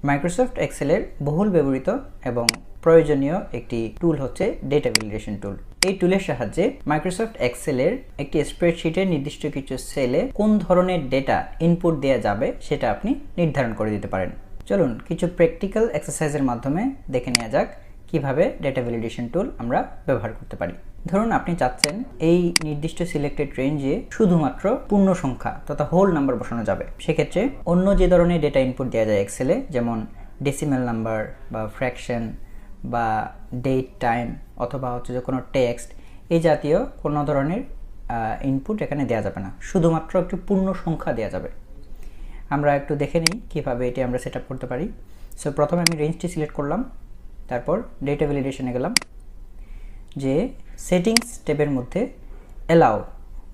Microsoft এক্সেলের বহুল ব্যবহৃত এবং প্রয়োজনীয় একটি টুল হচ্ছে ডেটা ভ্যালিডেশন টুল। এই টুলের সাহায্যে মাইক্রোসফট এক্সেলের একটি স্প্রেডশিটে নির্দিষ্ট কিছু সেলে কোন ধরনের ডেটা ইনপুট দেওয়া যাবে সেটা আপনি নির্ধারণ করে দিতে পারেন। চলুন কিছু প্র্যাকটিক্যাল এক্সারসাইজের মাধ্যমে দেখে নেওয়া যাক কিভাবে ডেটা ভ্যালিডেশন টুল আমরা ব্যবহার করতে পারি। ধরুন আপনি চাচ্ছেন এই নির্দিষ্ট সিলেক্টেড রেঞ্জে শুধুমাত্র পূর্ণ সংখ্যা তথা হোল নাম্বার বসানো যাবে। সেক্ষেত্রে অন্য যে ধরনের ডেটা ইনপুট দেওয়া যায় এক্সেলে, যেমন ডেসিমেল নাম্বার বা ফ্র্যাকশন বা ডেট টাইম অথবা হচ্ছে যে কোনো টেক্সট, এই জাতীয় কোনো ধরনের ইনপুট এখানে দেওয়া যাবে না, শুধুমাত্র একটি পূর্ণ সংখ্যা দেওয়া যাবে। আমরা একটু দেখে নিই কীভাবে এটি আমরা সেট আপ করতে পারি। সো প্রথমে আমি রেঞ্জটি সিলেক্ট করলাম, তারপর ডেটা ভ্যালিডেশনে গেলাম, যে সেটিংস ট্যাবের মধ্যে অ্যালাউ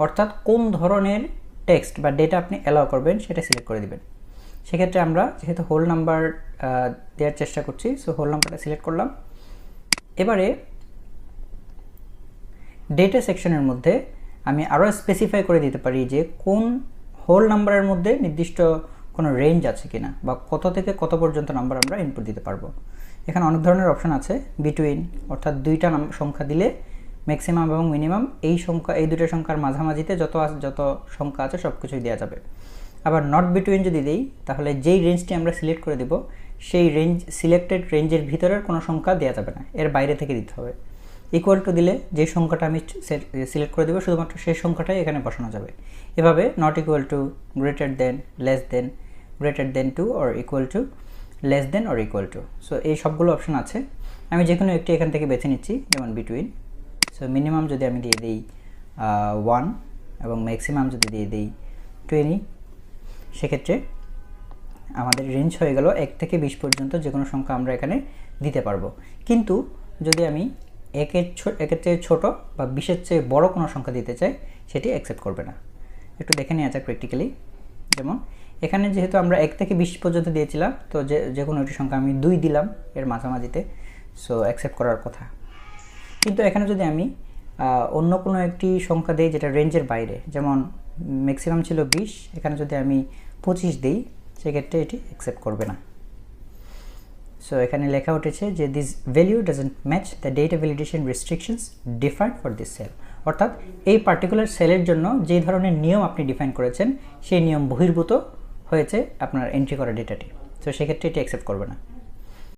অর্থাৎ কোন ধরনের টেক্সট বা ডেটা আপনি অ্যালাউ করবেন সেটা সিলেক্ট করে দিবেন। সেক্ষেত্রে আমরা যেহেতু হোল নাম্বার দেওয়ার চেষ্টা করছি, সো হোল নাম্বারটা সিলেক্ট করলাম। এবারে ডেটা সেকশনের মধ্যে আমি আরও স্পেসিফাই করে দিতে পারি যে কোন হোল নাম্বারের মধ্যে নির্দিষ্ট কোনো রেঞ্জ আছে কিনা বা কত থেকে কত পর্যন্ত নাম্বার আমরা ইনপুট দিতে পারবো। এখানে অনেক ধরনের অপশন আছে, বিটুইন অর্থাৎ দুইটা সংখ্যা দিলে ম্যাক্সিমাম এবং মিনিমাম এই দুটো সংখ্যার মাঝামাঝিতে যত সংখ্যা আছে সব কিছুই দেওয়া যাবে। আবার নট বিটুইন যদি দিই তাহলে যেই রেঞ্জটি আমরা সিলেক্ট করে দেব সেই সিলেক্টেড রেঞ্জের ভিতরের কোনো সংখ্যা দেওয়া যাবে না, এর বাইরে থেকে দিতে হবে। ইকুয়াল টু দিলে যে সংখ্যাটা আমি সিলেক্ট করে দেবো শুধুমাত্র সেই সংখ্যাটাই এখানে বসানো যাবে। এভাবে not equal to, greater than, less than, greater than to or equal to, less than or equal to. So এই সবগুলো অপশন আছে, আমি যে কোনো একটি এখান থেকে বেছে নিচ্ছি, যেমন বিটুইন। সো মিনিমাম যদি আমি দিয়ে দিই 1 এবং ম্যাক্সিমাম যদি দিয়ে দিই 20, সেক্ষেত্রে আমাদের রেঞ্জ হয়ে গেল 1 থেকে 20 পর্যন্ত যে কোনো সংখ্যা আমরা এখানে দিতে পারবো। কিন্তু যদি আমি একের চেয়ে ছোটো বা 20-এর চেয়ে বড় কোনো সংখ্যা দিতে চাই সেটি অ্যাকসেপ্ট করবে না। একটু দেখে নেওয়া যাক প্র্যাকটিক্যালি। যেমন এখানে যেহেতু আমরা 1 থেকে 20 পর্যন্ত দিয়েছিলাম, তো যে কোনো একটি সংখ্যা আমি 2 দিলাম এর মাঝামাঝিতে, সো অ্যাকসেপ্ট করার কথা। কিন্তু এখানে যদি আমি অন্য কোনো একটি সংখ্যা দিই যেটা রেঞ্জের বাইরে, যেমন ম্যাক্সিমাম ছিল 20, এখানে যদি আমি 25 দিই সেক্ষেত্রে এটি অ্যাকসেপ্ট করবে না। সো এখানে লেখা উঠেছে যে this value doesn't match the data validation restrictions defined for this cell. অর্থাৎ এই পার্টিকুলার সেলের জন্য যে ধরনের নিয়ম আপনি ডিফাইন করেছেন সেই নিয়ম বহির্ভূত হয়েছে আপনার এন্ট্রি করা ডেটাটি, তো সেক্ষেত্রে এটি অ্যাকসেপ্ট করবে না।